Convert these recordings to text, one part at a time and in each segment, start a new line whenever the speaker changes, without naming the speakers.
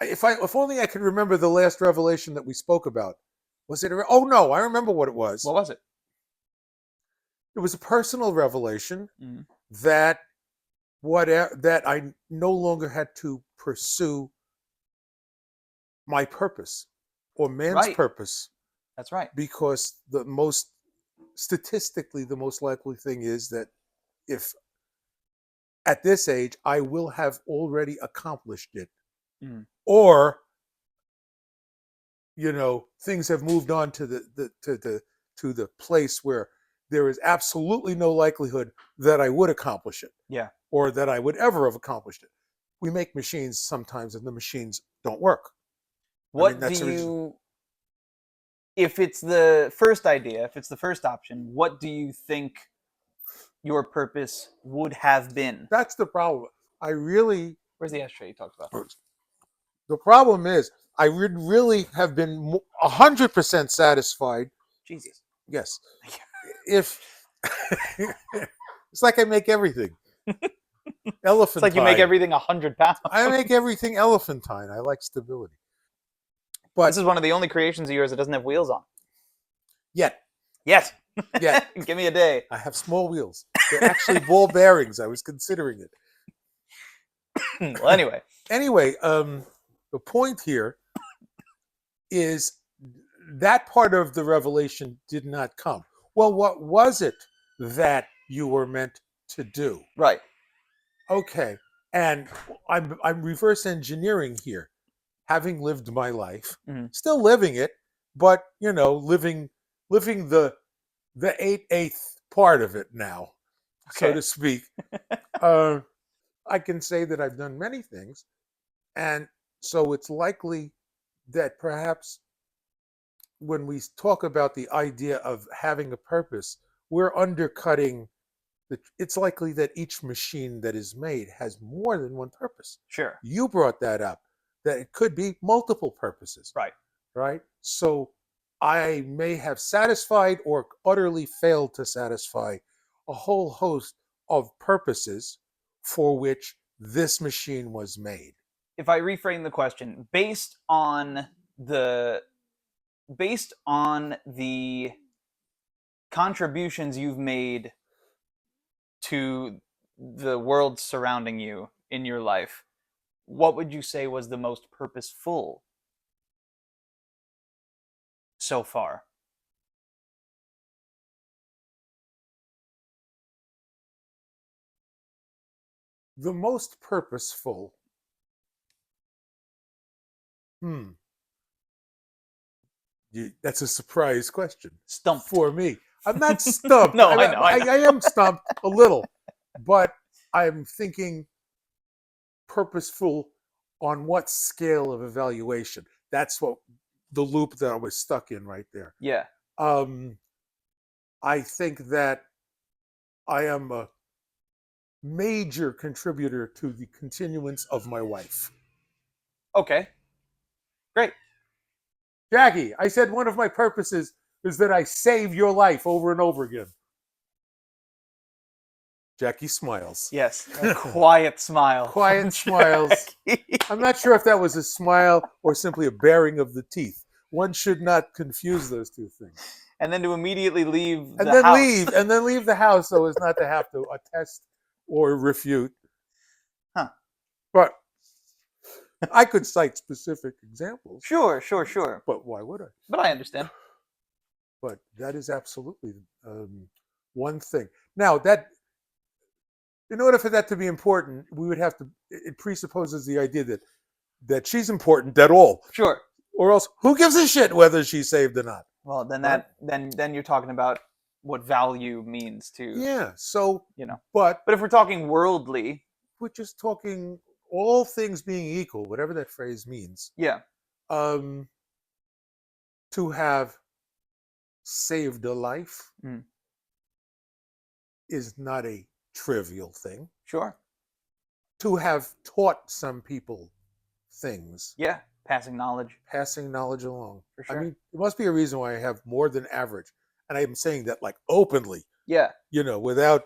If only I could remember the last revelation that we spoke about. Was it? Oh no, I remember what it was.
What was it?
It was a personal revelation
Mm.
that that I no longer had to pursue my purpose or man's
Right.
purpose,
That's right.
because statistically the most likely thing is that if at this age I will have already accomplished it,
Mm.
or things have moved on to the place where there is absolutely no likelihood that I would accomplish it,
Yeah.
or that I would ever have accomplished it. We make machines sometimes and the machines don't work.
What do
That's
you, if it's the first idea, if it's the first option, what do you think your purpose would have been?
that's the problem. I really
Where's the ashtray you talked about?
The problem is I would really have been 100% satisfied.
Jesus.
Yes, if it's like I make everything elephantine.
It's like you make everything 100 pounds.
I make everything elephantine. I like stability. But
This is one of the only creations of yours that doesn't have wheels on.
Yet.
Yes.
Yet.
Give me a day.
I have small wheels. They're actually ball bearings. I was considering it.
Well, anyway.
Anyway, the point here is that part of the revelation did not come. Well, what was it that you were meant to do?
Right.
Okay. And I'm reverse engineering here. Having lived my life, still living it, but living the 8/8 part of it now, so to speak. I can say that I've done many things, and so it's likely that perhaps when we talk about the idea of having a purpose, we're undercutting it's likely that each machine that is made has more than one purpose.
Sure.
You brought that up, that it could be multiple purposes. Right? So I may have satisfied or utterly failed to satisfy a whole host of purposes for which this machine was made.
If I reframe the question, based on the contributions you've made to the world surrounding you in your life, what would you say was the most purposeful so far?
The most purposeful. That's a surprise question.
Stumped.
For me. I'm not stumped.
No, I know.
I am stumped a little, but I'm thinking purposeful on what scale of evaluation. That's what the loop that I was stuck in right there.
Yeah.
I think that I am a major contributor to the continuance of my wife.
Okay. Great.
Jackie, I said one of my purposes is that I save your life over and over again. Jackie smiles.
Yes, a quiet smile.
Quiet smiles. I'm not sure if that was a smile or simply a baring of the teeth. One should not confuse those two things.
And then to immediately leave
and
the
then
house.
leave the house so as not to have to attest or refute.
Huh.
But I could cite specific examples.
Sure.
But why would I?
But I understand.
But that is absolutely one thing. Now, that in order for that to be important, we would have to. It presupposes the idea that she's important at all.
Sure.
Or else, who gives a shit whether she's saved or not?
Well, then you're talking about what value means to.
Yeah. So
But if we're talking worldly,
we're just talking all things being equal, whatever that phrase means.
Yeah.
To have saved a life is not a trivial thing.
Sure.
To have taught some people things.
Yeah. Passing knowledge
along.
For sure.
I mean, there must be a reason why I have more than average. And I'm saying that like openly.
Yeah.
Without.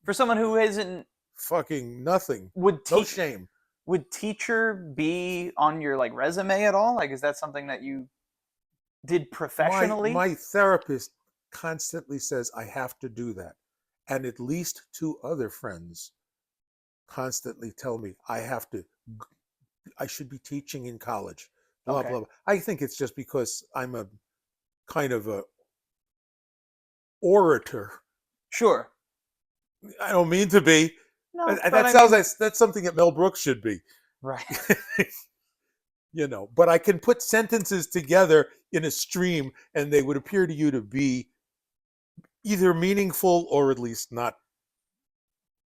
For someone who isn't.
Fucking nothing.
No
shame.
would teacher be on your like resume at all? Like, is that something that you did professionally?
My therapist constantly says I have to do that. And at least two other friends constantly tell me I should be teaching in college. Blah,
Okay.
blah, blah. I think it's just because I'm a kind of a orator.
Sure.
I don't mean to be.
No,
And
but
that
I
sounds
mean,
like that's something that Mel Brooks should be.
right.
But I can put sentences together in a stream and they would appear to you to be either meaningful or at least not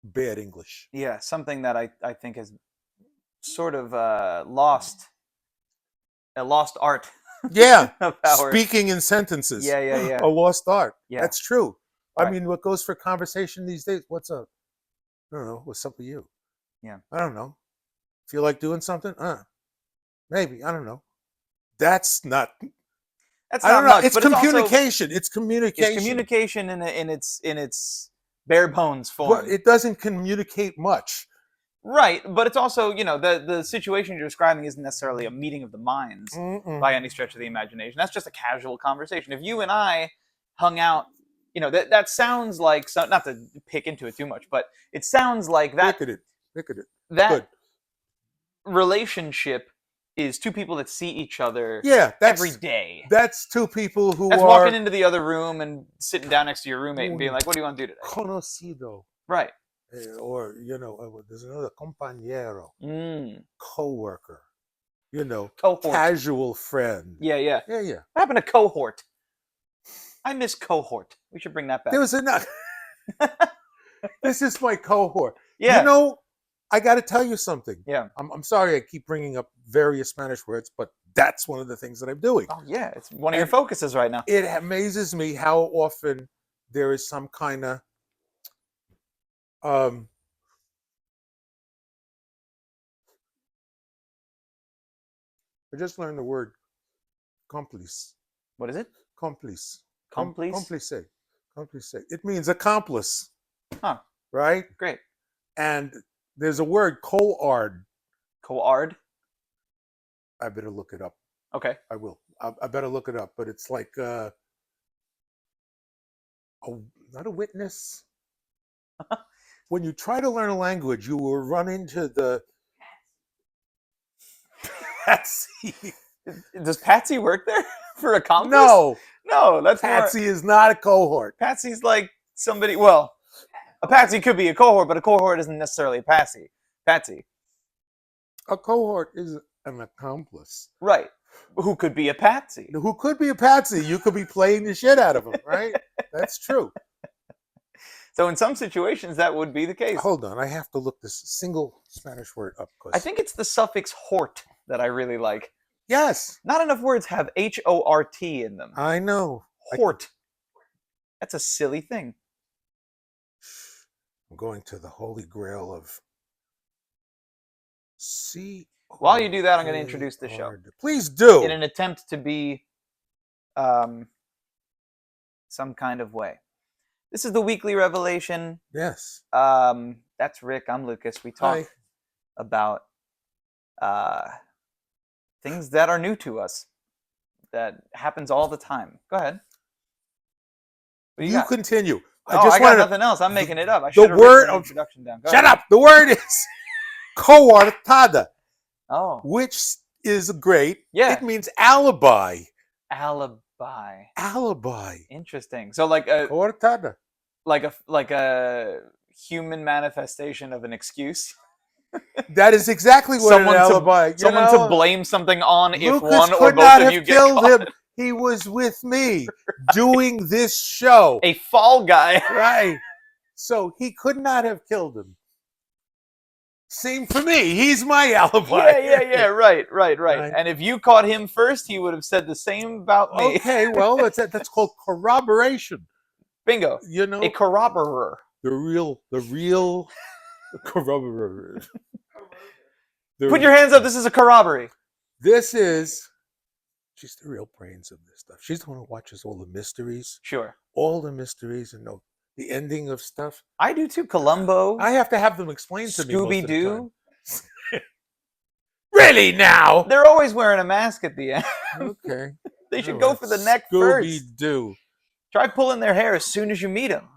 bad English.
Yeah, something that I think has sort of lost a lost art
Yeah.
of our.
Speaking in sentences.
Yeah, yeah, yeah.
A lost art.
Yeah.
That's true. I
Right.
mean, what goes for conversation these days? What's up? I don't know. What's up with you?
Yeah.
I don't know. Feel like doing something? Maybe. I don't know. That's not.
That's
I
not
don't know.
much,
It's
but it's also
communication. It's communication.
it's communication in its bare bones
But
form.
it doesn't communicate much.
Right, but it's also, the situation you're describing isn't necessarily a meeting of the minds
Mm-mm.
by any stretch of the imagination. That's just a casual conversation. If you and I hung out, that sounds like not to pick into it too much, but it sounds like
Look at it. Look at it.
that
Good.
relationship is two people that see each other
Yeah,
every day.
that's two people who
That's
are
walking into the other room and sitting down next to your roommate and being like, "What do you want to do today?"
conocido,
Right.
or there's another compañero, coworker,
Cohort.
casual friend.
Yeah, yeah.
Yeah.
What happened to cohort? I miss cohort. We should bring that back.
There was enough. This is my cohort.
Yeah.
I got to tell you something.
Yeah.
I'm sorry I keep bringing up various Spanish words, but that's one of the things that I'm doing.
Oh yeah, it's one of your focuses right now.
It amazes me how often there is some kind of I just learned the word complice.
What is it?
Complice.
Complice?
Complice. Complice. It means accomplice.
Huh.
Right?
Great.
And there's a word, coard.
Coard?
I better look it up.
Okay.
I will. I better look it up. But it's like not a witness. When you try to learn a language, you will run into the Patsy.
Does Patsy work there for accomplice? No, that's
Patsy is not a cohort.
Patsy's like somebody. Well, a Patsy could be a cohort, but a cohort isn't necessarily a Patsy. Patsy.
A cohort is an accomplice.
Right. Who could be a Patsy?
Who could be a Patsy? You could be playing the shit out of him, right? That's true.
So in some situations, that would be the case.
Hold on, I have to look this single Spanish word up.
I think it's the suffix hort that I really like.
Yes.
Not enough words have H-O-R-T in them.
I know.
Hort. That's a silly thing.
I'm going to the holy grail of
While you do that, I'm going to introduce the show.
Please do.
In an attempt to be some kind of way. This is the Weekly Revelation.
Yes.
That's Rick. I'm Lucas. We talk about things that are new to us. That happens all the time. Go ahead.
You continue.
I got nothing else. I'm making it up. I should have written the introduction down.
Shut up. The word is coartada.
Oh.
Which is great.
Yeah.
It means alibi.
Alibi.
Alibi.
Interesting. So like
coartada.
Like a human manifestation of an excuse.
That is exactly what an alibi.
Someone to blame something on if
Lucas
one or
could
both
not
of
have
you get
killed
caught.
him. He was with me doing this show.
A fall guy.
Right. So he could not have killed him. Same for me. He's my alibi.
Yeah. Right. And if you caught him first, he would have said the same about me.
Okay, well, that's called corroboration.
Bingo.
A
corroborer.
The real corroborer.
Put your hands up. This is a corroboree.
She's the real brains of this stuff. She's the one who watches all the mysteries.
Sure.
All the mysteries and the ending of stuff.
I do too. Columbo.
I have to have them explained to me.
Scooby-Doo.
Really now?
They're always wearing a mask at the end.
Okay.
They should go for the neck
Scooby
first.
Doo.
Try pulling their hair as soon as you meet them.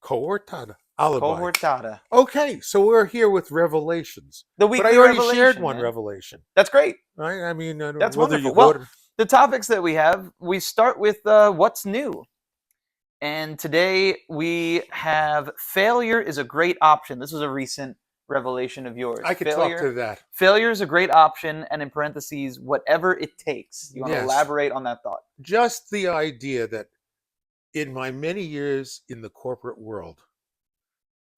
Cohortada. Alibi.
Cohortada.
Okay, so we're here with revelations.
The
But
weekly
I already
revelation,
shared one
man.
revelation,
That's great.
right? I mean, I don't
That's
know whether
wonderful.
you
Well,
voted.
the topics that we have, we start with what's new. And today we have failure is a great option. This was a recent revelation of yours.
I could
failure,
talk to that.
Failure is a great option, and in parentheses, whatever it takes. You want to
Yes.
elaborate on that thought?
Just the idea that in my many years in the corporate world,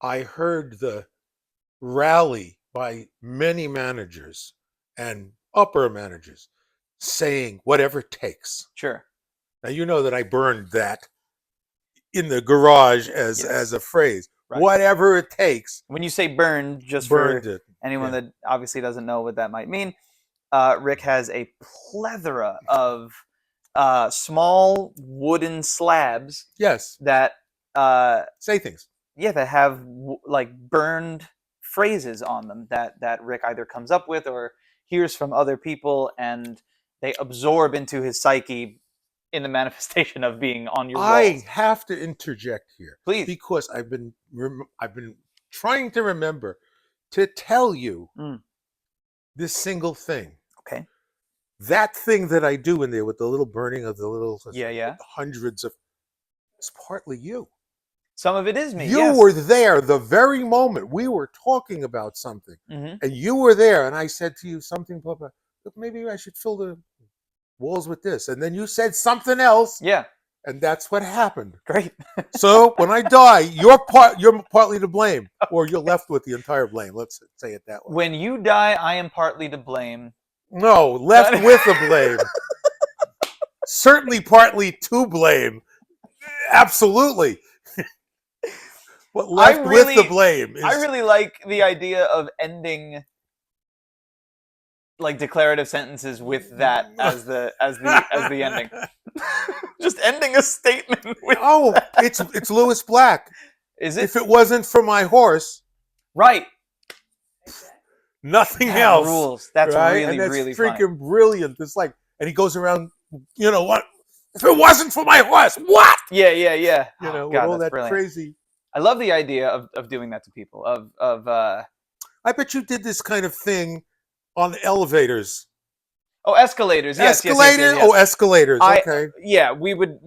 I heard the rally by many managers and upper managers saying whatever it takes.
Sure.
Now you know that I burned that in the garage as
Yes.
a phrase.
Right.
Whatever it takes.
When you say burned, just
Burned
for
it.
anyone
Yeah.
that obviously doesn't know what that might mean, Rick has a plethora of small wooden slabs
Yes.
that
Say things.
that have like burned phrases on them that Rick either comes up with or hears from other people, and they absorb into his psyche in the manifestation of being on your
I
walls.
have to interject here,
Please.
because I've been trying to remember to tell you this single thing.
Okay.
That thing that I do in there with the little burning of the little
Yeah.
hundreds of, it's partly you.
Some of it is me.
You
yes.
were there the very moment we were talking about something,
Mhm.
and you were there, and I said to you something, blah, blah, but maybe I should fill the walls with this, and then you said something else,
Yeah.
and that's what happened.
Great.
So when I die, you're partly to blame, or you're left with the entire blame. Let's say it that way.
When you die, I am partly to blame.
No, left with the blame. Certainly partly to blame. Absolutely. But left with the blame.
I really like the idea of ending like declarative sentences with that as the ending. Just ending a statement with
it's Lewis Black.
Is it?
If it wasn't for my horse,
right.
nothing
That
else.
rules. That's
right?
really,
and that's
really
freaking
fun.
brilliant. It's like, and he goes around, you know what? If it wasn't for my horse, what?
Yeah.
You
Oh,
know, with
God,
all
that's
that
brilliant.
crazy.
I love the idea of doing that to people.
I bet you did this kind of thing on elevators.
Oh, escalators. Yes.
Escalator?
Yes.
Oh, escalators. Okay.
Yeah, we would.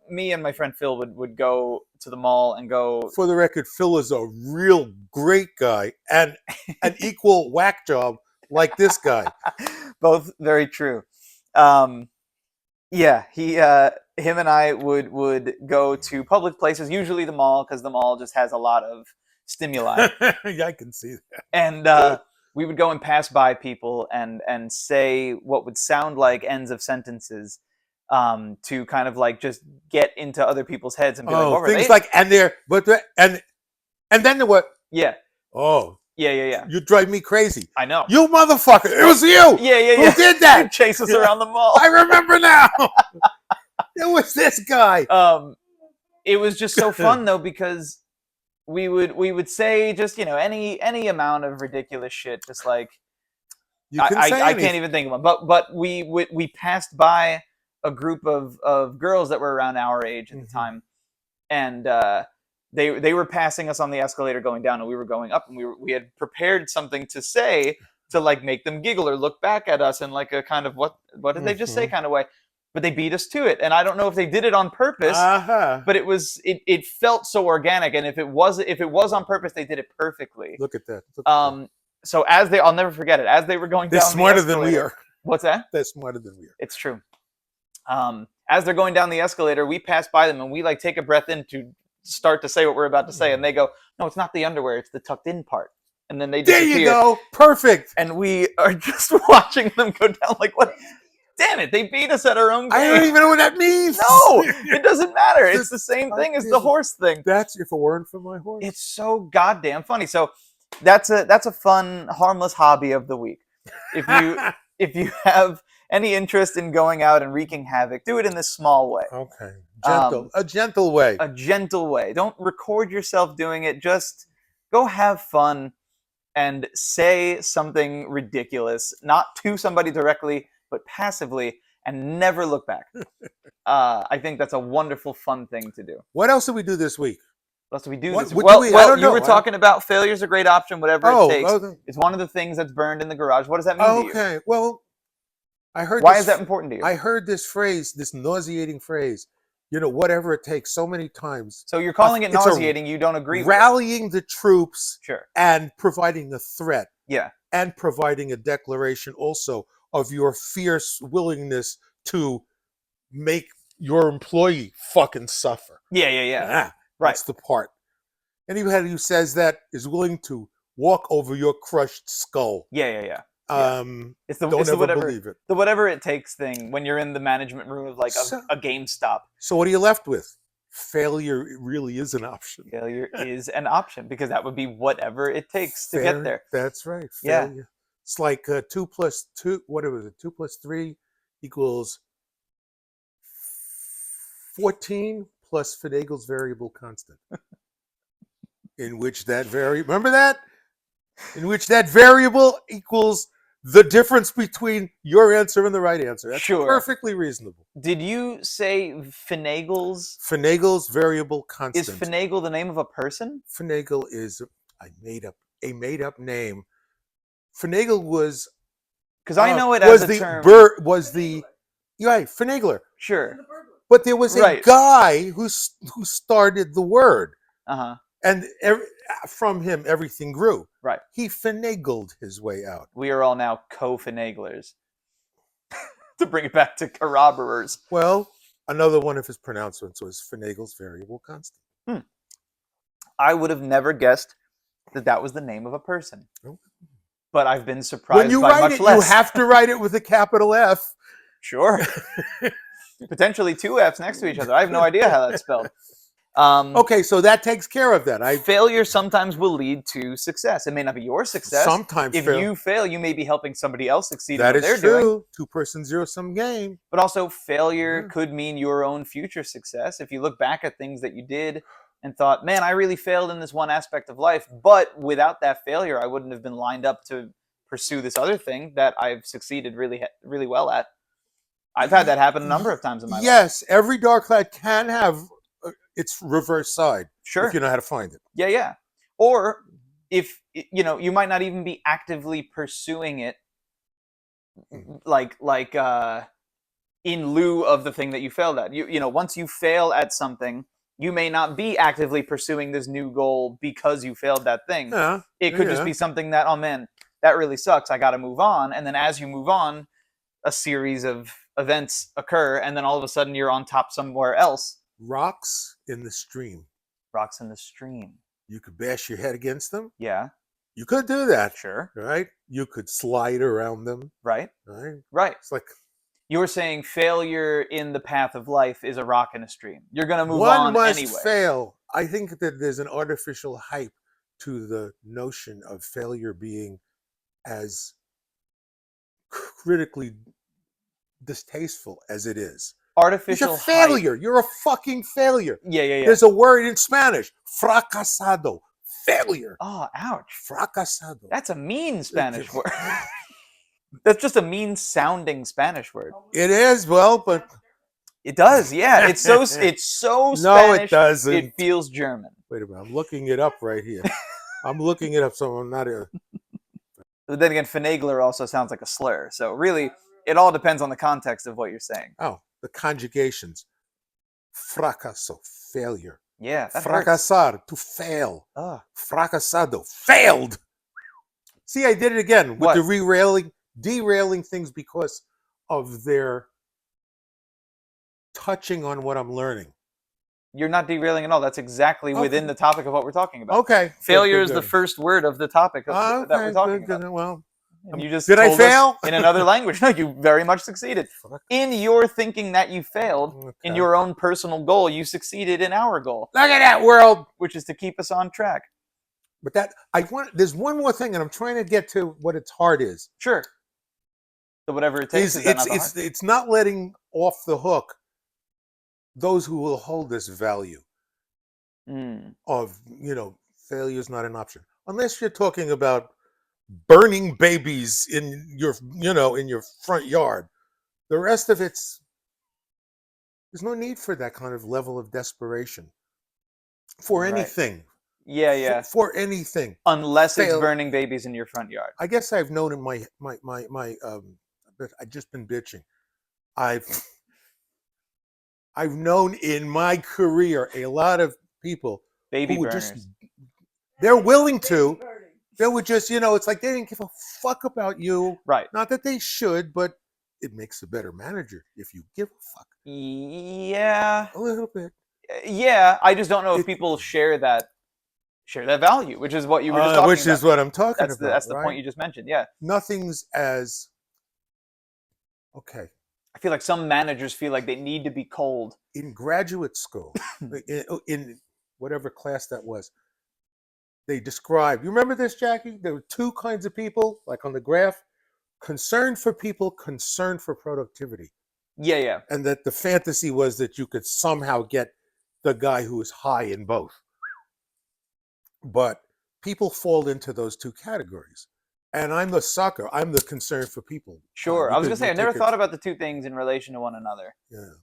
Me and my friend Phil would go to the mall and go.
For the record, Phil is a real great guy and an equal whack job like this guy.
Both very true. Yeah, him and I would go to public places, usually the mall, because the mall just has a lot of stimuli.
Yeah, I can see that.
And we would go and pass by people and say what would sound like ends of sentences, to kind of like just get into other people's heads and be like, what were
things
they?
like, and then the what?
Yeah.
Oh,
Yeah.
you drive me crazy.
I know.
You motherfucker! It was you.
Yeah.
Who did that?
You'd chase us around the mall.
I remember now. It was this guy.
It was just so fun though, because we would say just, you know, any amount of ridiculous shit, just like
You can say
I can't even think of them. But we passed by a group of girls that were around our age at the time, and they were passing us on the escalator going down, and we were going up, and we had prepared something to say to like make them giggle or look back at us in like a kind of what did they just say kind of way. But they beat us to it, and I don't know if they did it on purpose. But it felt so organic, and if it was on purpose, they did it perfectly.
Look at that.
So I'll never forget it. As they were going down,
They're smarter
the escalator,
than we are.
What's that?
They're smarter than we are.
It's true. As they're going down the escalator, we pass by them, and we like take a breath in to start to say what we're about to say, and they go, "No, it's not the underwear; it's the tucked in part." And then they disappear.
There you go. Perfect.
And we are just watching them go down. Like, what? Damn it! They beat us at our own game.
I don't even know what that means.
No, it doesn't matter. It's the same thing as the horse thing.
That's if it weren't for my horse.
It's so goddamn funny. So that's a fun, harmless hobby of the week. If you have any interest in going out and wreaking havoc, do it in this small way.
Okay, a gentle way.
A gentle way. Don't record yourself doing it. Just go have fun. and say something ridiculous, not to somebody directly, but passively, and never look back. I think that's a wonderful, fun thing to do.
What else did we do this week?
What else do we do?
What-
This
what
well,
do we- I
well,
don't
you
know.
were talking about failure's a great option, whatever it takes.
Oh,
It's one of the things that's burned in the garage. What does that mean to you?
okay. Well, I heard.
Why
this
is that important to you?
I heard this phrase, this nauseating phrase. Whatever it takes, so many times.
So you're calling it
It's a
nauseating. You don't agree with it.
Rallying the troops
Sure.
and providing a threat
Yeah.
and providing a declaration also of your fierce willingness to make your employee fucking suffer.
Yeah. Yeah. Yeah.
Ah,
Right.
That's the part. Anybody who says that is willing to walk over your crushed skull.
Yeah. Yeah. Yeah. Yeah. It's the
Don't
it's the
ever
whatever
believe it.
the whatever it takes thing when you're in the management room of like
So-
a GameStop.
So what are you left with? Failure really is an option.
Failure is an option because that would be whatever it takes to
Fair-
get there.
That's right.
Yeah.
Failure. It's like 2 plus 2. What was it? 2 plus 3 equals 14 plus Finagel's variable constant. In which that remember that? In which that variable equals the difference between your answer and the right answer. That's
Sure.
perfectly reasonable.
Did you say Finagel's?
Finagel's variable
Is
constant.
Finagle the name of a person?
Finagle is a made up name. Finagle was
Because I know it
was
as a
the
term.
you're right, Finagler.
Sure.
But there was a
Right.
guy who started the word,
Uh huh.
and from him everything grew.
Right.
He finagled his way out.
We are all now co-finaglers. To bring it back to corroborers.
Well, another one of his pronouncements was Finagle's variable constant.
I would have never guessed that was the name of a person.
Nope.
But I've been surprised
When you
by
write
much
it,
less.
you have to write it with a capital F.
Sure. Potentially two F's next to each other. I have no idea how that's spelled.
Okay, so that takes care of that.
Failure sometimes will lead to success. It may not be your success.
Sometimes
If you fail, you may be helping somebody else succeed in
that
what
is
they're doing.
true. 2-person zero-sum game.
But also, failure
Yeah.
could mean your own future success. If you look back at things that you did and thought, man, I really failed in this one aspect of life, but without that failure, I wouldn't have been lined up to pursue this other thing that I've succeeded really well at. I've had that happen a number of times in my life.
Yes, every dark cloud can have its reverse side
Sure.
if you know how to find it.
Yeah, yeah. Or if you might not even be actively pursuing it, like in lieu of the thing that you failed at. Once you fail at something, you may not be actively pursuing this new goal because you failed that thing.
Yeah,
It could just
yeah.
be something that, oh man, that really sucks. I got to move on. And then as you move on, a series of events occur, and then all of a sudden you're on top somewhere else.
Rocks in the stream.
Rocks in the stream.
You could bash your head against them.
Yeah,
You could do that,
sure.
right? You could slide around them,
Right,
right?
right.
It's like
You're saying failure in the path of life is a rock in a stream. You're going to move
one
on
must
anyway.
fail. I think that there's an artificial hype to the notion of failure being as critically distasteful as it is. It's
Artificial
a failure. You're a fucking failure.
Hype. Yeah.
There's a word in Spanish, fracasado, failure.
Oh, ouch.
Fracasado.
That's a mean Spanish word. That's just a mean sounding Spanish word.
It is, well, but
It does, yeah. It's so
no,
Spanish.
it doesn't.
It feels German.
Wait a minute, I'm looking it up right here. I'm looking it up, so I'm not a.
But then again, finagler also sounds like a slur. So really, it all depends on the context of what you're saying.
Oh, the conjugations. Fracaso, failure.
Yeah, that hurts.
Fracasar, to fail.
Ugh.
Fracasado, failed. See, I did it again with
What?
the derailing things because of their touching on what I'm learning.
You're not derailing at all. That's exactly within
Okay.
the topic of what we're talking about.
Okay. good,
Failure
good,
is the
good.
first word of the topic that
Okay,
we're talking
good,
about.
good. Well,
And you just
did I
told us
fail?
in another language? No, you very much succeeded.
fuck.
In your thinking that you failed, in
Okay.
your own personal goal, you succeeded in our goal,
Look at that world.
which is to keep us on track.
But there's one more thing, and I'm trying to get to what its heart is.
Sure. So whatever it takes. Is that not the heart?
It's not letting off the hook those who will hold this value
Mm.
of failure is not an option, unless you're talking about burning babies in your, in your front yard. The rest of it's, there's no need for that kind of level of desperation for
Right.
anything.
Yeah, yeah.
For anything.
Unless it's
Fail.
burning babies in your front yard.
I guess I've known in I've just been bitching. I've known in my career a lot of people
Baby
who would
burners.
just, they're willing to, they would just, it's like they didn't give a fuck about you.
Right.
Not that they should, but it makes a better manager if you give a fuck.
Yeah.
A little bit.
Yeah, I just don't know if people share that value, which is what you were just talking about.
Which is what I'm talking about.
That's the
right?
point you just mentioned. Yeah.
Nothing's as okay.
I feel like some managers feel like they need to be cold.
In graduate school, in whatever class that was, they described, you remember this, Jackie? There were two kinds of people, like on the graph: concern for people, concern for productivity.
Yeah, yeah.
And that the fantasy was that you could somehow get the guy who is high in both. But people fall into those two categories. And I'm the sucker. I'm the concern for people.
Sure. I was going to say, I never thought about the two things in relation to one another.
Yeah.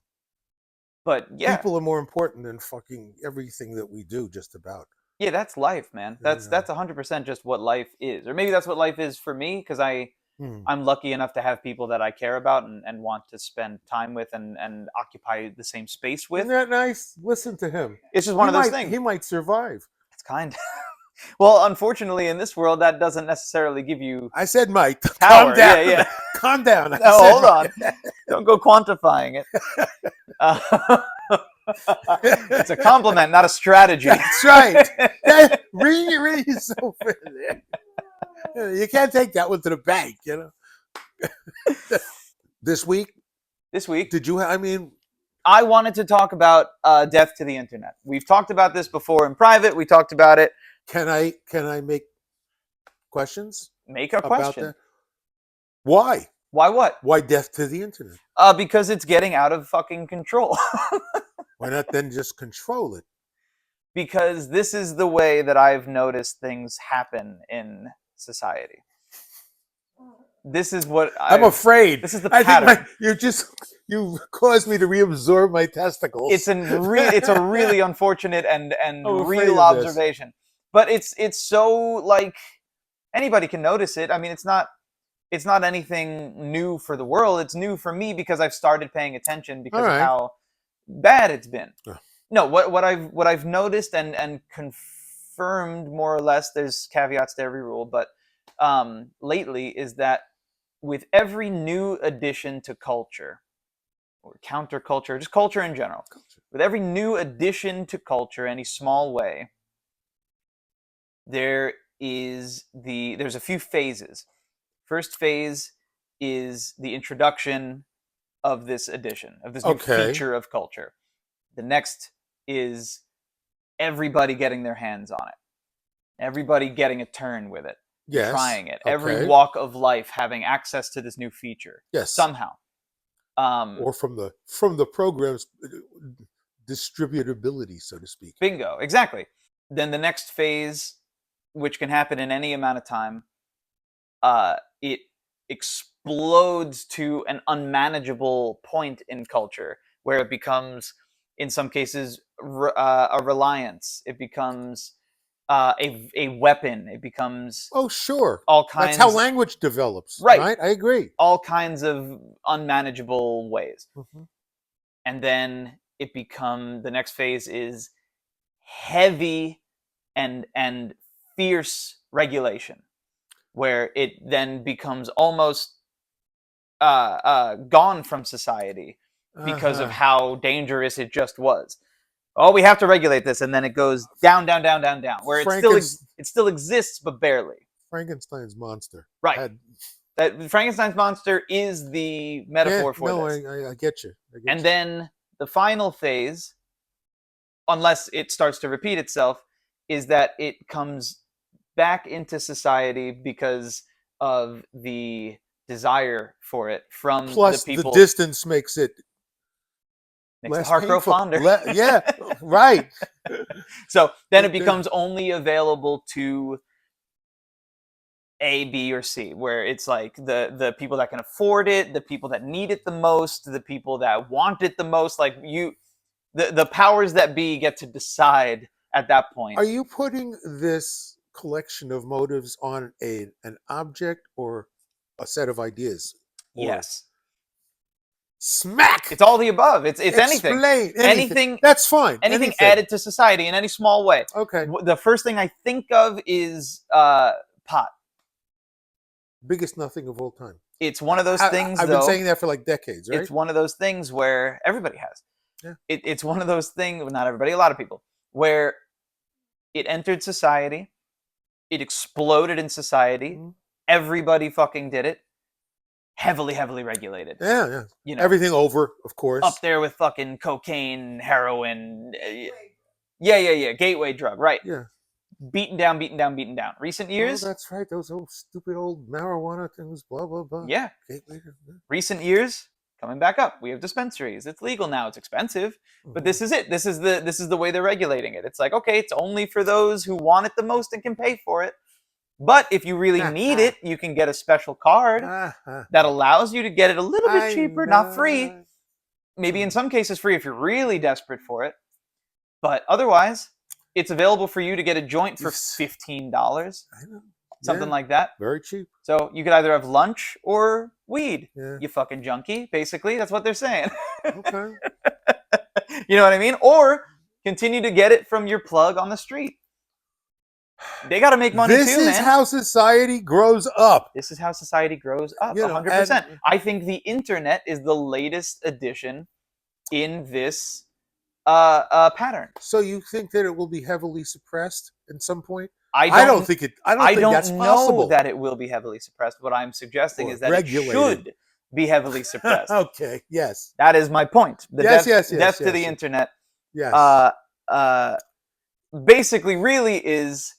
But yeah.
People are more important than fucking everything that we do, just about.
Yeah, that's life, man. That's 100% just what life is. Or maybe that's what life is for me, because I'm lucky enough to have people that I care about and want to spend time with and occupy the same space with.
Isn't that nice? Listen to him.
It's just one of those things.
He might survive.
It's kind. Well, unfortunately, in this world, that doesn't necessarily give you.
I said, Mike,
power.
Calm down.
Yeah.
Calm down.
No, hold on. Don't go quantifying it. It's a compliment, not a strategy.
That's right. Really so you can't take that one to the bank, This week, did you?
I wanted to talk about death to the internet. We've talked about this before in private. We talked about it.
Can I make questions?
Make a question.
That? Why?
Why what?
Why death to the internet?
Because it's getting out of fucking control.
Why not then just control it?
Because this is the way that I've noticed things happen in society. This is what
I'm afraid.
This is the pattern.
You caused me to reabsorb my testicles.
It's a really unfortunate and real observation. But it's so, like, anybody can notice it. I mean, it's not anything new for the world. It's new for me because I've started paying attention because of how bad it's been. Yeah. No, what I've noticed and confirmed more or less, there's caveats to every rule, but lately is that with every new addition to culture or counterculture, just culture in general, with every new addition to culture, any small way, there's a few phases. First phase is the introduction of this addition, of this new feature of culture. The next is everybody getting their hands on it. Everybody getting a turn with it. Yes. Trying it. Okay. Every walk of life having access to this new feature.
Yes.
Somehow.
Or from the program's distributability, so to speak.
Bingo. Exactly. Then the next phase, which can happen in any amount of time, it explodes to an unmanageable point in culture where it becomes, in some cases, a reliance. It becomes a weapon. It becomes all kinds.
That's how language develops, right? I agree.
All kinds of unmanageable ways, and then the next phase is heavy and fierce regulation, where it then becomes almost gone from society because of how dangerous it just was. Oh, we have to regulate this, and then it goes down, where it still exists, but barely.
Frankenstein's monster.
Right. That Frankenstein's monster is the metaphor for this.
I get you.
And then the final phase, unless it starts to repeat itself, is that it comes back into society because of the desire for it from
the people. The distance makes it
the heart grow fonder.
Yeah, right.
So then it becomes only available to A, B, or C, where it's like the people that can afford it, the people that need it the most, the people that want it the most. Like the powers that be get to decide at that point.
Are you putting this collection of motives on an object or a set of ideas? Or
Yes.
Smack.
It's all the above. It's anything.
Explain
Anything.
That's fine.
Anything added to society in any small way.
Okay.
The first thing I think of is pot.
Biggest nothing of all time.
It's one of those things.
I've been saying that for like decades, right?
It's one of those things where everybody has.
Yeah.
It's one of those things. Well, not everybody. A lot of people. Where it entered society. It exploded in society. Mm-hmm. Everybody fucking did it. Heavily regulated.
Yeah.
You know,
everything over, of course.
Up there with fucking cocaine, heroin. Yeah. Gateway drug, right?
Yeah.
Beaten down. Recent years.
Oh, that's right. Those old stupid old marijuana things. Blah blah blah.
Yeah.
Gateway.
Recent years coming back up. We have dispensaries. It's legal now. It's expensive, but this is it. This is the way they're regulating it. It's like, okay, it's only for those who want it the most and can pay for it. But if you really need it, you can get a special card that allows you to get it a little bit cheaper, not free. Maybe in some cases free if you're really desperate for it. But otherwise, it's available for you to get a joint for $15. Something like that.
Very cheap.
So you could either have lunch or weed.
Yeah.
You fucking junkie. Basically, that's what they're saying.
Okay.
You know what I mean? Or continue to get it from your plug on the street. They got to make money too, man.
This is how society grows up.
This is how society grows up, 100%. I think the internet is the latest addition in this pattern.
So you think that it will be heavily suppressed at some point?
I don't think that's possible. I don't know that it will be heavily suppressed. What I'm suggesting is that regulated. It should be heavily suppressed.
Okay, yes.
That is my point. The death to the internet.
Yes.
Basically really is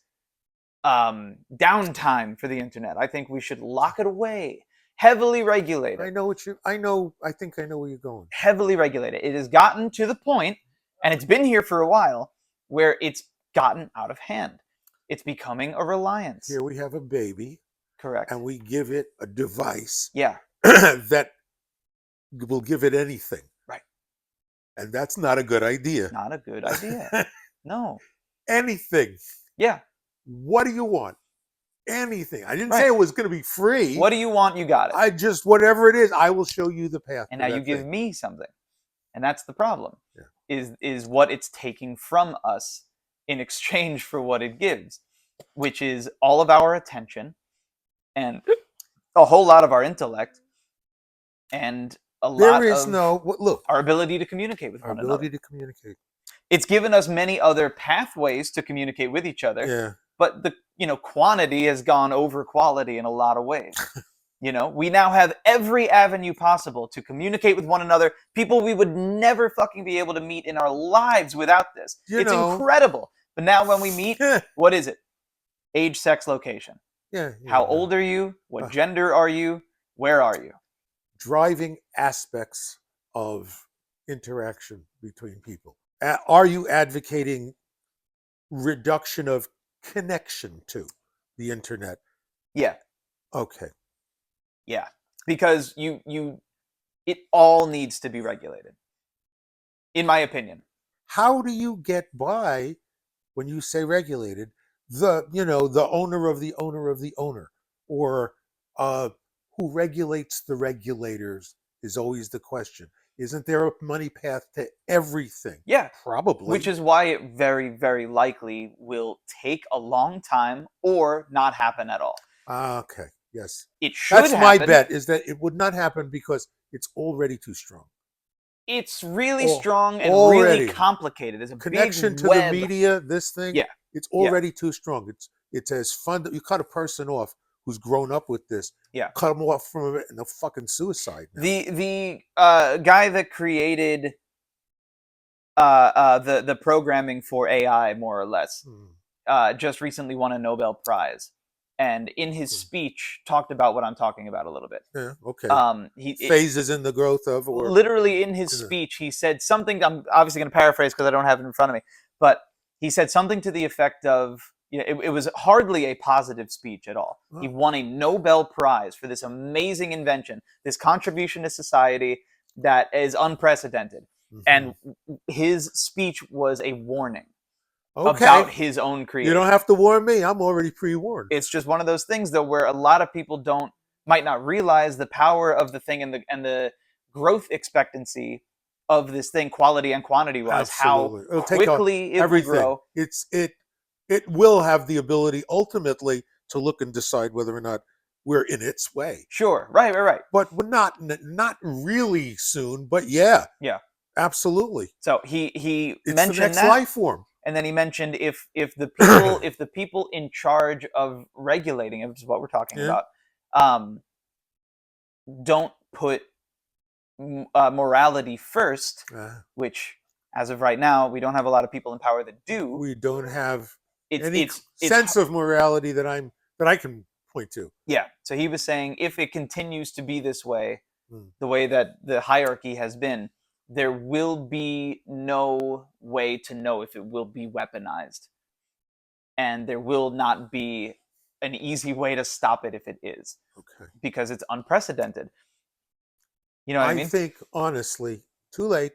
downtime for the internet. I think we should lock it away. Heavily regulated.
I think I know where you're going.
Heavily regulated. It has gotten to the point, and it's been here for a while, where it's gotten out of hand. It's becoming a reliance.
Here we have a baby.
Correct.
And we give it a device.
Yeah.
That will give it anything.
Right.
And that's not a good idea.
Not a good idea. No.
Anything.
Yeah.
What do you want? Anything. I didn't say it was going to be free.
What do you want? You got it.
Whatever it is, I will show you the path.
And now you give me something. And that's the problem. Yeah. Is what it's taking from us in exchange for what it gives, which is all of our attention and a whole lot of our intellect and a lot of our ability to communicate with one another. Our ability to communicate. It's given us many other pathways to communicate with each other.
Yeah.
But the quantity has gone over quality in a lot of ways. We now have every avenue possible to communicate with one another. People we would never fucking be able to meet in our lives without this. It's incredible. But now when we meet, what is it? Age, sex, location.
Yeah.
How old are you? What gender are you? Where are you?
Driving aspects of interaction between people. Are you advocating reduction of connection to the internet?
Yeah.
Okay.
Yeah. Because it all needs to be regulated. In my opinion.
How do you get by when you say regulated? The owner of the owner of the owner, or who regulates the regulators is always the question. Isn't there a money path to everything?
Yeah.
Probably.
Which is why it very, very likely will take a long time or not happen at all.
Okay. Yes.
It should happen.
That's my bet, is that it would not happen because it's already too strong.
It's really strong and really complicated. There's a
connection
big
to
web.
The media, this thing.
Yeah.
It's already too strong. It's as fun that you cut a person off who's grown up with this.
Yeah.
Cut them off from it and they'll fucking suicide now.
The guy that created the programming for AI, more or less, just recently won a Nobel Prize. And in his speech, talked about what I'm talking about a little bit.
Yeah, okay. Phases in the growth of...
Literally in his speech, he said something, I'm obviously going to paraphrase because I don't have it in front of me, but he said something to the effect of, it was hardly a positive speech at all. He
Oh.
won a Nobel Prize for this amazing invention, this contribution to society that is unprecedented.
Mhm.
And his speech was a warning
Okay.
about his own creation.
You don't have to warn me. I'm already pre-warned.
It's just one of those things, though, where a lot of people might not realize the power of the thing and the growth expectancy of this thing, quality and quantity wise,
Absolutely.
how
It'll take
quickly it will
everything.
grow.
It will have the ability ultimately to look and decide whether or not we're in its way.
Sure, right.
But we're not really soon. But yeah, absolutely.
So he
It's
mentioned
the next
that,
life form.
and then he mentioned if the people in charge of regulating it, which is what we're talking
Yeah.
about, don't put morality first, which as of right now we don't have a lot of people in power that do.
We don't have
It's
any sense of morality that I can point to.
Yeah. So he was saying if it continues to be this way,
Hmm.
the way that the hierarchy has been, there will be no way to know if it will be weaponized. And there will not be an easy way to stop it if it is.
Okay.
Because it's unprecedented. You know what I mean?
I think, honestly, too late.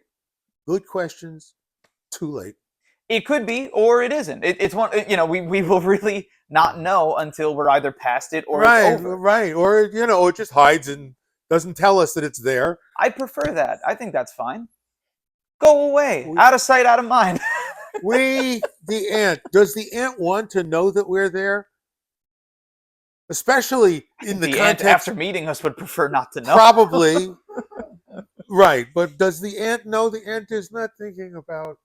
Good questions, too late.
It could be, or it isn't. It's one, we will really not know until we're either past it or it's over.
Right. Or, it just hides and doesn't tell us that it's there.
I prefer that. I think that's fine. Go away. Out of sight, out of mind.
The ant. Does the ant want to know that we're there? Especially in the
ant,
context.
after meeting us, would prefer not to know.
Probably. Right. But does the ant know? The ant is not thinking about,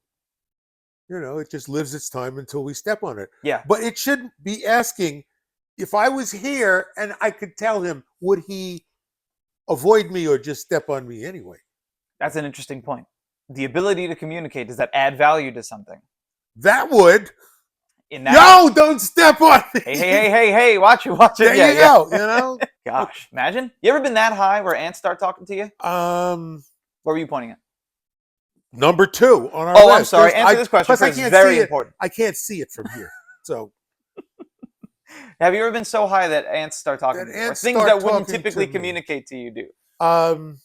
it just lives its time until we step on it.
Yeah.
But it shouldn't be asking, if I was here and I could tell him, would he avoid me or just step on me anyway?
That's an interesting point. The ability to communicate, does that add value to something?
That would.
In that,
don't step on me.
Hey, watch it.
There you go,
Gosh, imagine. You ever been that high where ants start talking to you?
What
were you pointing at?
Number 2 on our
list.
I'm
sorry. Answer this question. It's very important.
I can't see it from here. So,
have you ever been so high that ants start talking to you? Or things that wouldn't typically communicate to you do?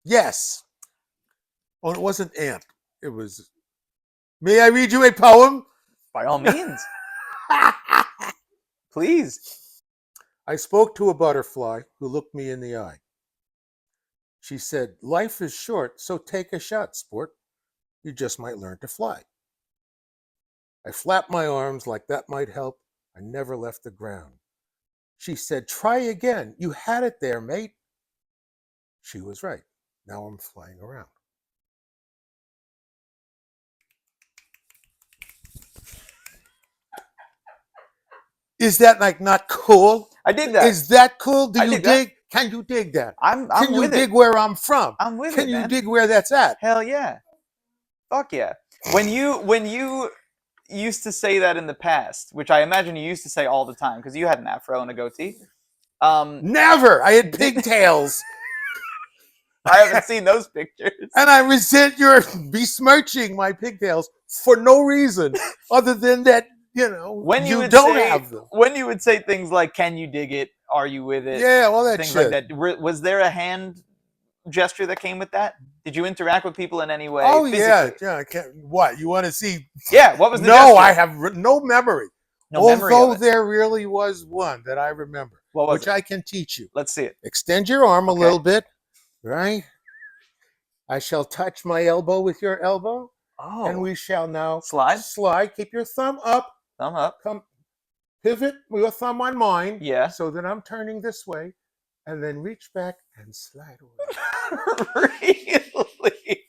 Yes. Oh, it wasn't ant. It was. May I read you a poem?
By all means. Please.
I spoke to a butterfly who looked me in the eye. She said, life is short, so take a shot, sport. You just might learn to fly. I flapped my arms like that might help. I never left the ground. She said, try again. You had it there, mate. She was right. Now I'm flying around. Is that not cool?
I dig that.
Is that cool? Do you dig?
That.
Can you dig that?
I'm
Can you
with
dig
it.
where I'm from?
I'm with
Can
it,
you
man.
dig where that's at?
Hell yeah. Fuck yeah. When you used to say that in the past, which I imagine you used to say all the time because you had an afro and a goatee.
Never. I had pigtails.
I haven't seen those pictures.
And I resent your besmirching my pigtails for no reason other than that,
when
you don't have them.
When you would say things like, can you dig it? Are you with it?
Yeah, all that
things
shit.
like that. Was there a hand gesture that came with that? Did you interact with people in any way?
Oh,
physically?
yeah. I can't, what? You want to see?
Yeah, what was the
No,
gesture?
I have no memory.
No memory of
Although
it.
there really was one that I remember,
What was
which
it?
I can teach you.
Let's see it.
Extend your arm a little bit, right? I shall touch my elbow with your elbow, and we shall now slide. Keep your thumb up.
Thumb up.
Come, pivot your thumb on mine.
Yeah.
So that I'm turning this way, and then reach back and slide away.
Really?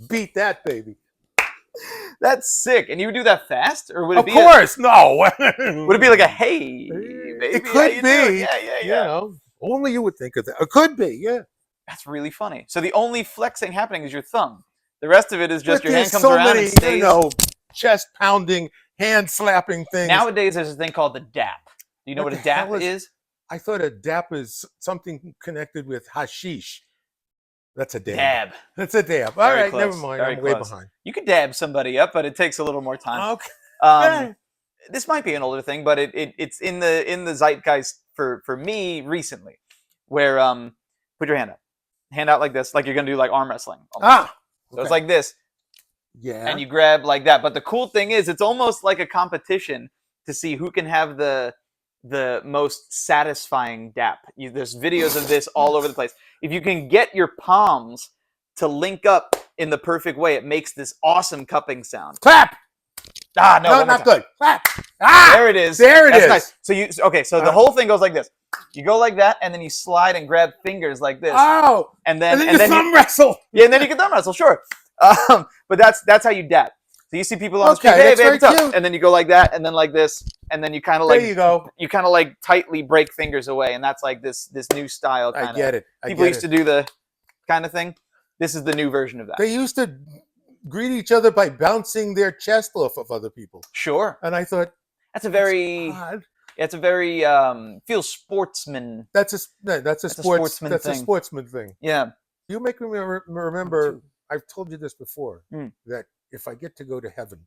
Beat that, baby.
That's sick. And you would do that fast, or would it
Of
be?
course, no.
Would it be like a hey, baby?
It could be.
Yeah.
Only you would think of that. It could be. Yeah.
That's really funny. So the only flexing happening is your thumb. The rest of it is just
But
your hand
there's
comes around
many,
and stays.
chest pounding, hand slapping things.
Nowadays, there's a thing called the dap. Do you know what a dap is?
I thought a dap is something connected with hashish. That's a dab.
Dab.
That's a dab. All
Very
right, never
close,
mind.
very
I'm way
close.
behind.
You could dab somebody up, but it takes a little more time.
Okay.
Um, this might be an older thing, but it's in the zeitgeist for me recently, where put your hand out like this, like you're gonna do like arm wrestling.
Ah.
So it's like this,
yeah.
and you grab like that. But the cool thing is, it's almost like a competition to see who can have the most satisfying dap. There's videos of this all over the place. If you can get your palms to link up in the perfect way, it makes this awesome cupping sound.
Clap.
Ah, no,
not good. Clap. Ah,
there it is.
There it
That's
is.
nice. So the whole thing goes like this. You go like that, and then you slide and grab fingers like this.
Oh,
and then
you thumb wrestle.
Yeah, and then you can thumb wrestle, sure. But that's how you dap. So you see people on the street, hey,
that's
baby, what's
very
up?
cute.
And then you go like that, and then like this, and then you kind of like
There you go.
you kind of like tightly break fingers away, and that's like this new style.
I get it.
People used to do the kind of thing. This is the new version of that.
They used to greet each other by bouncing their chest off of other people.
Sure.
And I thought
that's a very feels sportsman.
That's a sportsman thing.
Yeah.
You make me remember. I've told you this before that if I get to go to heaven.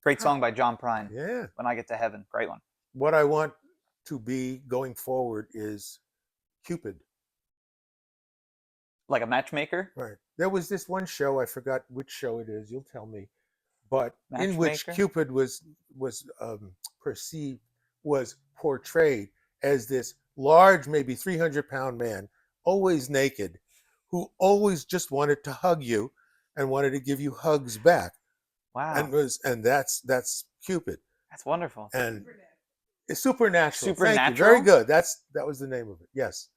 Great song by John Prine.
Yeah.
When I Get to Heaven. Great one.
What I want to be going forward is Cupid.
Like a matchmaker?
Right. There was this one show, I forgot which show it is, you'll tell me, but in which Cupid was portrayed as this large, maybe 300-pound man, always naked, who always just wanted to hug you and wanted to give you hugs back.
Wow.
And that's Cupid.
That's wonderful.
And it's Supernatural.
Supernatural.
Thank you. Very good. That was the name of it. Yes.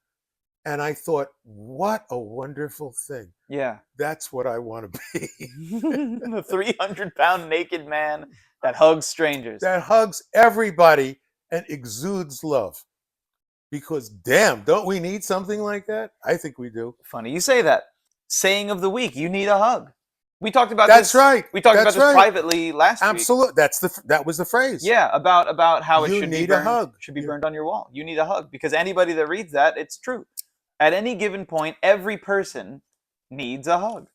And I thought, what a wonderful thing.
Yeah.
That's what I want to be.
The 300-pound naked man that hugs strangers.
That hugs everybody and exudes love. Because damn, don't we need something like that? I think we do.
Funny you say that. Saying of the week, you need a hug. We talked about
this. That's right.
We talked about this privately last week.
Absolutely. That was the phrase.
Yeah, about how it should be burned,
a hug.
Should be burned on your wall. You need a hug. Because anybody that reads that, it's true. At any given point, every person needs a hug.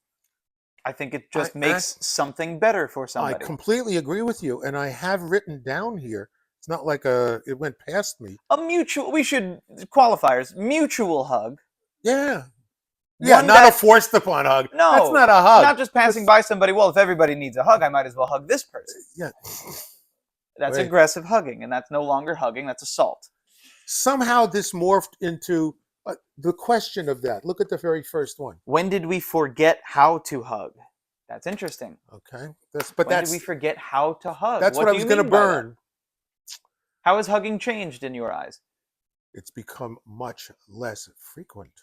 I think it just makes something better for somebody.
I completely agree with you. And I have written down here, it's not like it went past me.
We should, qualifiers, mutual hug.
Yeah. Yeah, not a forced upon hug.
No.
That's not a hug.
Not just passing by somebody. Well, if everybody needs a hug, I might as well hug this person.
Yeah.
That's aggressive hugging, and that's no longer hugging. That's assault.
Somehow this morphed into the question of that. Look at the very first one.
When did we forget how to hug? That's interesting.
Okay.
When did we forget how to hug?
That's what I was going to burn.
How has hugging changed in your eyes?
It's become much less frequent.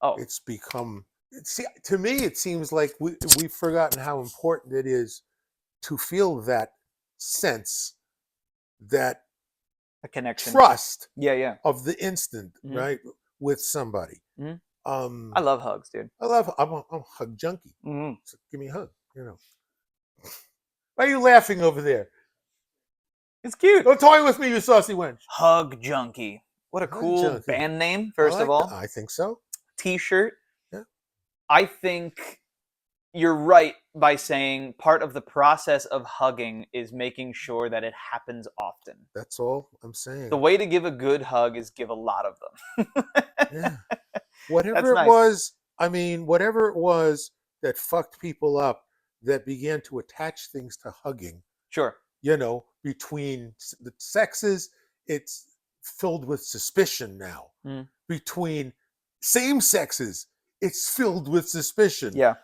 Oh.
It's become... to me, it seems like we've forgotten how important it is to feel that sense, that
a connection,
trust,
of
the instant, right, with somebody.
I love hugs, dude.
I'm a hug junkie. So give me a hug. Why are you laughing over there?
It's cute.
Don't toy with me, you saucy wench.
Hug junkie. What a cool band name, first of all.
I think so.
T-shirt.
Yeah.
I think you're right by saying part of the process of hugging is making sure that it happens often.
That's all I'm saying.
The way to give a good hug is give a lot of them.
Yeah. Whatever it was that fucked people up, that began to attach things to hugging.
Sure.
Between the sexes, it's filled with suspicion now. Between same sexes, it's filled with suspicion.
Yeah.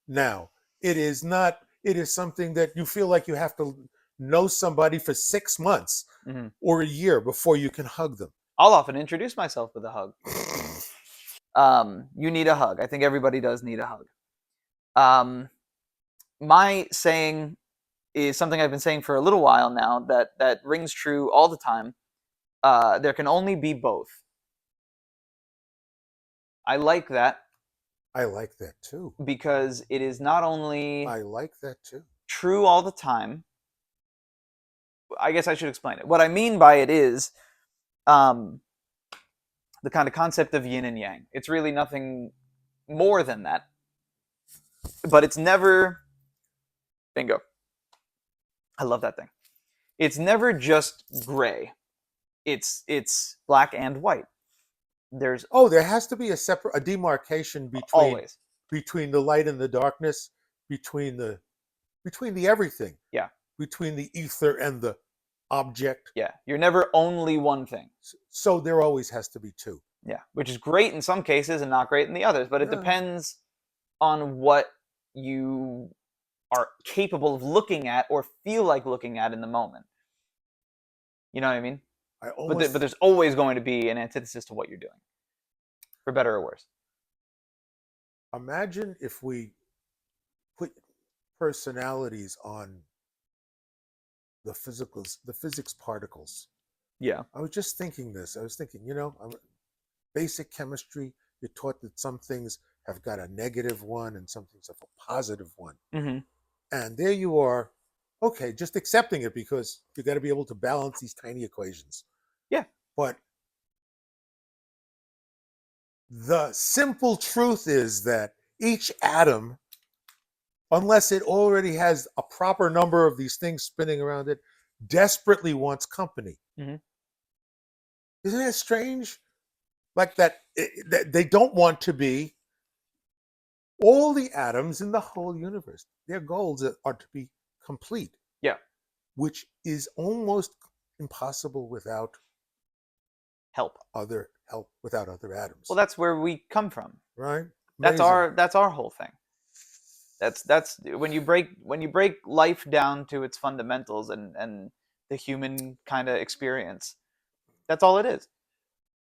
Now, it is not, it is something that you feel like you have to know somebody for 6 months or a year before you can hug them.
I'll often introduce myself with a hug. You need a hug. I think everybody does need a hug. My saying is something I've been saying for a little while now that rings true all the time. There can only be both. I like that.
I like that too.
Because it is not only
I like that too.
True all the time. I guess I should explain it. What I mean by it is, the kind of concept of yin and yang. It's really nothing more than that. But it's never... Bingo. I love that thing. It's never just gray. It's black and white. There
has to be a demarcation
always
between the light and the darkness, between the everything.
Yeah.
Between the ether and the object.
Yeah. You're never only one thing.
So there always has to be two.
Yeah. Which is great in some cases and not great in the others. But it depends on what you are capable of looking at or feel like looking at in the moment. You know what I mean? But there's always going to be an antithesis to what you're doing, for better or worse.
Imagine if we put personalities on the physics particles.
Yeah.
I was just thinking this. I was thinking, basic chemistry, you're taught that some things have got a negative one and some things have a positive one.
Mm-hmm.
And there you are, okay, just accepting it because you got to be able to balance these tiny equations.
Yeah.
But the simple truth is that each atom, unless it already has a proper number of these things spinning around it, desperately wants company.
Mm-hmm.
Isn't that strange? Like that they don't want to be all the atoms in the whole universe. Their goals are to be complete.
Yeah.
Which is almost impossible without without other atoms.
Well, that's where we come from.
Right?
That's our whole thing. That's when you break life down to its fundamentals and the human kind of experience. That's all it is.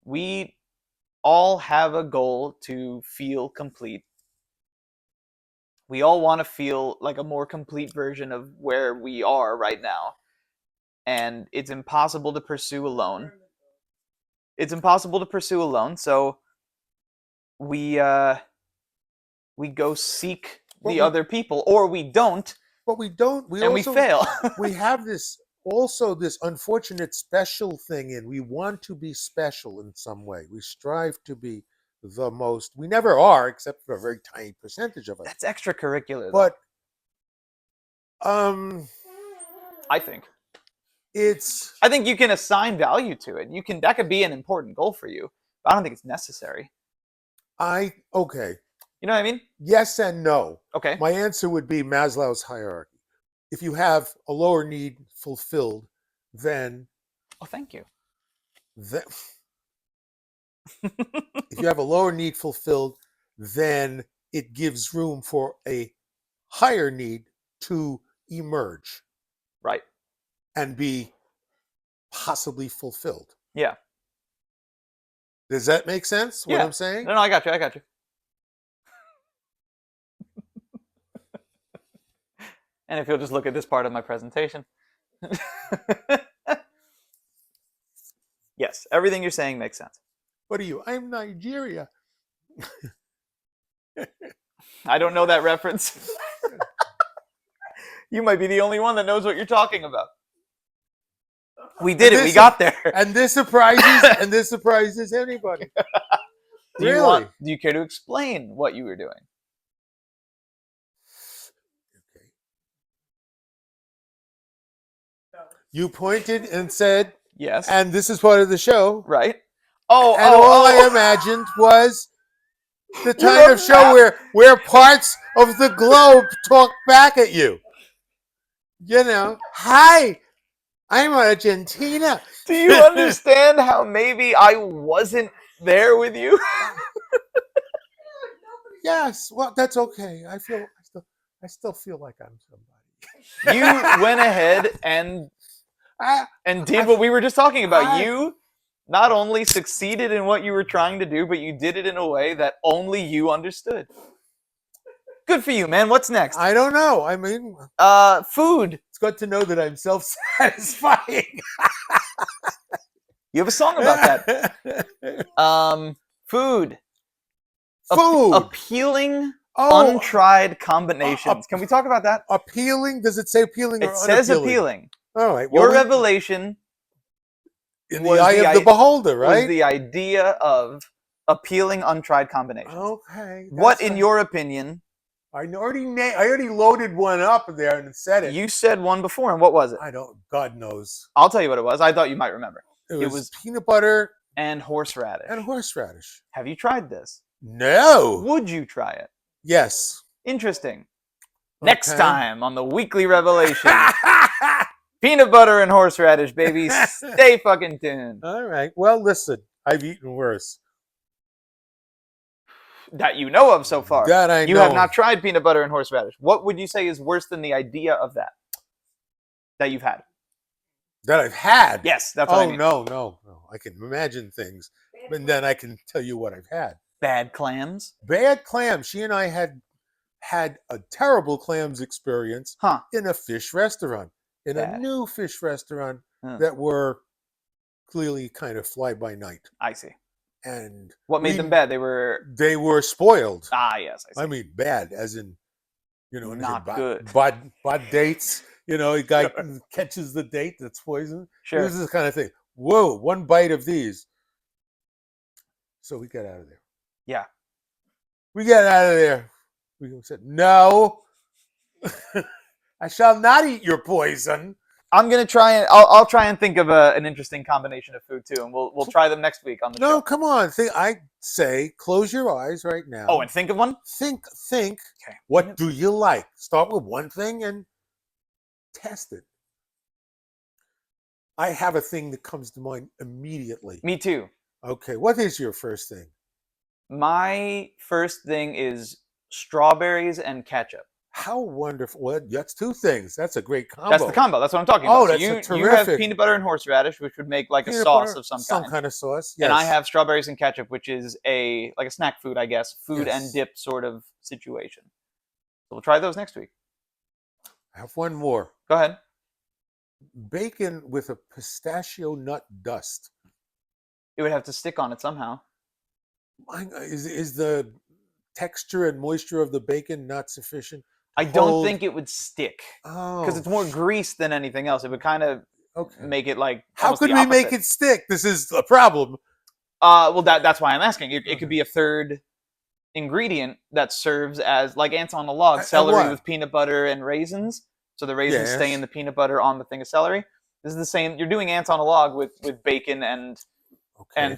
We all have a goal to feel complete. We all want to feel like a more complete version of where we are right now. And it's impossible to pursue alone. So we go seek other people, or we don't.
But we don't.
We fail.
We have this unfortunate special thing in. We want to be special in some way. We strive to be the most. We never are, except for a very tiny percentage of us.
That's extracurricular.
But
I think you can assign value to it. That could be an important goal for you. But I don't think it's necessary.
Okay.
You know what I mean?
Yes and no.
Okay.
My answer would be Maslow's hierarchy. If you have a lower need fulfilled, then...
Oh, thank you.
If you have a lower need fulfilled, then it gives room for a higher need to emerge.
Right.
And be possibly fulfilled.
Yeah.
Does that make sense, what I'm saying?
No, I got you. And if you'll just look at this part of my presentation. Yes, everything you're saying makes sense.
What are you? I'm Nigeria.
I don't know that reference. You might be the only one that knows what you're talking about. We did it. We got there.
And this surprises anybody.
Do you care to explain what you were doing?
Okay. You pointed and said,
yes.
And this is part of the show.
Right.
All I imagined was the kind of show where parts of the globe talk back at you. Hi, I'm Argentina.
Do you understand how maybe I wasn't there with you?
Yes, well, that's okay. I still feel like I'm somebody.
You went ahead and did what we were just talking about. You not only succeeded in what you were trying to do, but you did it in a way that only you understood. Good for you, man. What's next?
I don't know. I mean...
food.
It's good to know that I'm self-satisfying.
You have a song about that. Food.
Food.
Appealing, untried combinations. Can we talk about that?
Appealing? Does it say appealing or
unappealing? It says appealing.
All right.
Your revelation
in the eye of the beholder,
Was
right?
the idea of appealing untried combinations.
Okay.
What, in your opinion?
I already loaded one up there and said it.
You said one before, and what was it?
I don't. God knows.
I'll tell you what it was. I thought you might remember.
It was peanut butter
and horseradish.
and horseradish.
Have you tried this?
No.
Would you try it?
Yes.
Interesting. Next time on the Weekly Revelation. Peanut butter and horseradish, baby. Stay fucking tuned.
All right. Well, listen, I've eaten worse.
That you know of so far.
That I know.
You have not tried peanut butter and horseradish. What would you say is worse than the idea of that you've had?
That I've had?
Yes, that's what I mean.
No. I can imagine things, and then I can tell you what I've had.
Bad clams?
Bad clams. She and I had a terrible clams experience in a fish restaurant, in a new fish restaurant that were clearly kind of fly by night.
I see.
And
what made them bad? They
were spoiled.
Ah, yes. I see.
I mean, bad, as in,
not good.
Bad dates. A guy catches the date that's poison.
Sure.
This is the kind of thing. Whoa, one bite of these. So we got out of there.
Yeah.
We got out of there. We said, no, I shall not eat your poison.
I'm gonna try and I'll try and think of an interesting combination of food too, and we'll try them next week on the show.
No, come on. I say, close your eyes right now.
Oh, and think of one.
Think.
Okay.
What do you like? Start with one thing and test it. I have a thing that comes to mind immediately.
Me too.
Okay, what is your first thing?
My first thing is strawberries and ketchup.
How wonderful. Well, that's two things. That's a great combo.
That's the combo. That's what I'm talking about.
Oh, that's terrific.
You have peanut butter and horseradish, which would make like a sauce of some kind.
Some kind of sauce, yes.
And I have strawberries and ketchup, which is like a snack food, I guess. Food and dip sort of situation. So we'll try those next week.
I have one more.
Go ahead.
Bacon with a pistachio nut dust.
It would have to stick on it somehow.
Is the texture and moisture of the bacon not sufficient?
I don't think it would stick. Because it's more grease than anything else. It would kind of make it like.
How could we make it stick? This is a problem.
Well, that's why I'm asking. It could be a third ingredient that serves as like ants on a log, celery with peanut butter and raisins. So the raisins stay in the peanut butter on the thing of celery. This is the same. You're doing ants on a log with bacon and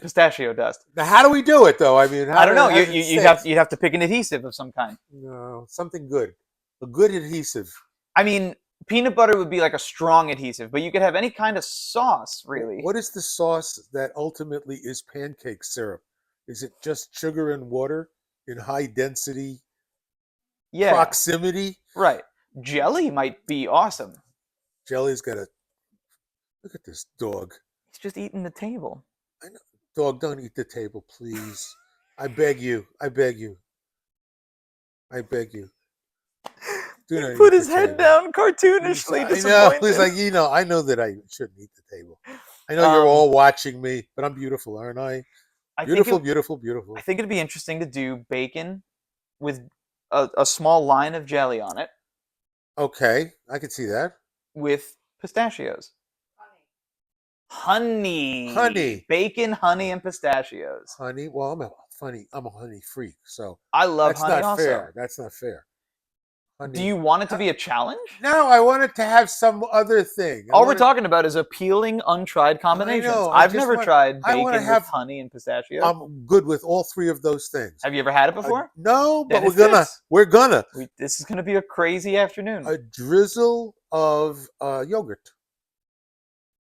pistachio dust.
Now, how do we do it though? I mean,
I don't know. You'd have to pick an adhesive of some kind.
No, something good. A good adhesive.
I mean, peanut butter would be like a strong adhesive, but you could have any kind of sauce, really.
What is the sauce that ultimately is pancake syrup? Is it just sugar and water in high density proximity?
Right. Jelly might be awesome.
Jelly's got a... Look at this dog.
He's just eating the table.
I know. Dog, don't eat the table, please. I beg you. I beg you. I beg you.
He put his head down cartoonishly.
I know. Please, I know that I shouldn't eat the table. I know you're all watching me, but I'm beautiful, aren't I? Beautiful.
I think it'd be interesting to do bacon with a small line of jelly on it.
Okay, I can see that.
With pistachios. Honey. Bacon, honey, and pistachios.
Honey? Well, I'm a honey freak, so
I love honey
not
also.
Fair. That's not fair. Honey.
Do you want it to be a challenge?
No, I want it to have some other thing.
All we're talking about is appealing, untried combinations. I've never tried bacon with honey and pistachios.
I'm good with all three of those things.
Have you ever had it before?
No, but we're gonna.
This is gonna be a crazy afternoon.
A drizzle of yogurt.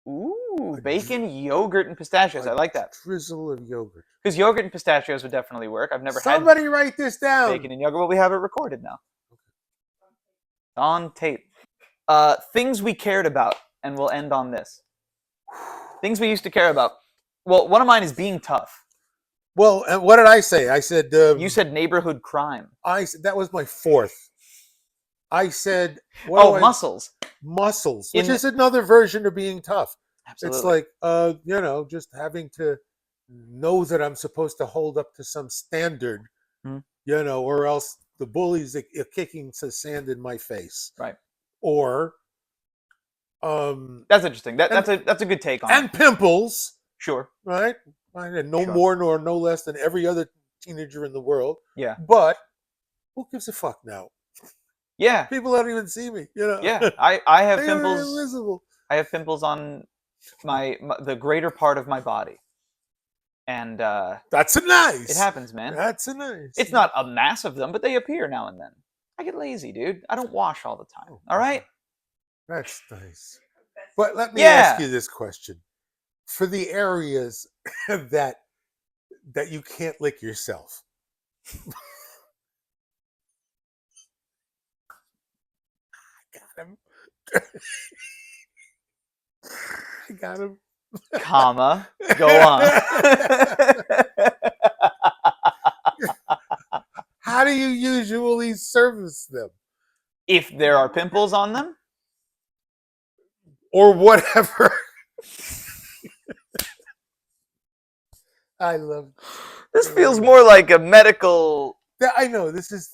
Ooh, bacon, yogurt, and pistachios. I like that.
Drizzle of yogurt.
Because yogurt and pistachios would definitely work. I've never had.
Somebody write this down.
Bacon and yogurt. Well, we have it recorded now. On tape. Things we cared about, and we'll end on this. Things we used to care about. Well, one of mine is being tough.
Well, what did I say? I said...
you said neighborhood crime.
That was my fourth. I said...
muscles.
Muscles, which is another version of being tough.
Absolutely.
It's like, just having to know that I'm supposed to hold up to some standard, or else the bullies are kicking some sand in my face.
Right.
Or
That's interesting.
and-
That's a good take on
and
it.
pimples,
Sure.
right? And no
Sure.
more nor no less than every other teenager in the world.
Yeah.
But who gives a fuck now?
Yeah.
People don't even see me. You know.
Yeah. I have
They are
pimples.
invisible.
I have pimples on the greater part of my body, and
That's a nice.
it happens, man.
That's a nice.
It's not a mass of them, but they appear now and then. I get lazy, dude. I don't wash all the time. All right.
That's nice. But let me
Yeah.
ask you this question: for the areas that you can't lick yourself, got him. I got him.
Comma. Go on.
How do you usually service them,
If there are pimples on them,
or whatever? I love.
this feels more like a medical.
I know this is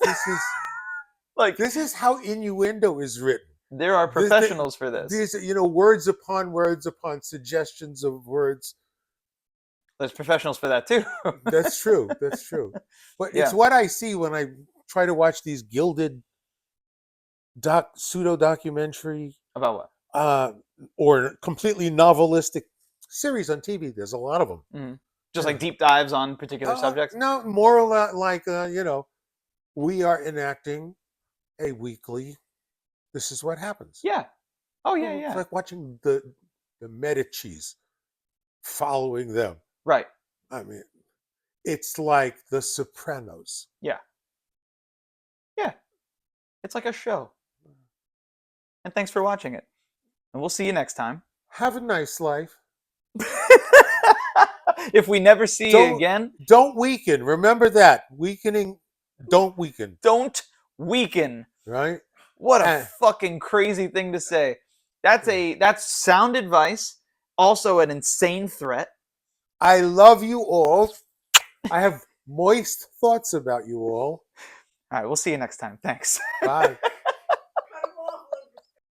Like
this is how innuendo is written.
there are professionals for this.
These, words upon suggestions of words.
There's professionals for that too.
That's true. That's true. But it's
Yeah.
what I see when I try to watch these gilded pseudo documentary
About what?
or completely novelistic series on TV. There's a lot of them.
Just like deep dives on particular subjects.
No, more like we are enacting a weekly. This is what happens.
Yeah. Oh yeah,
It's
yeah.
like watching the Medicis, following them.
Right.
I mean, it's like The Sopranos.
Yeah. Yeah. It's like a show. And thanks for watching it. And we'll see you next time.
Have a nice life.
If we never see you again,
Don't weaken. Remember that. Weakening, don't weaken.
don't weaken.
Right?
What a
Eh.
fucking crazy thing to say. That's sound advice, also an insane threat.
I love you all. I have moist thoughts about you all.
All right, we'll see you next time. Thanks.
Bye.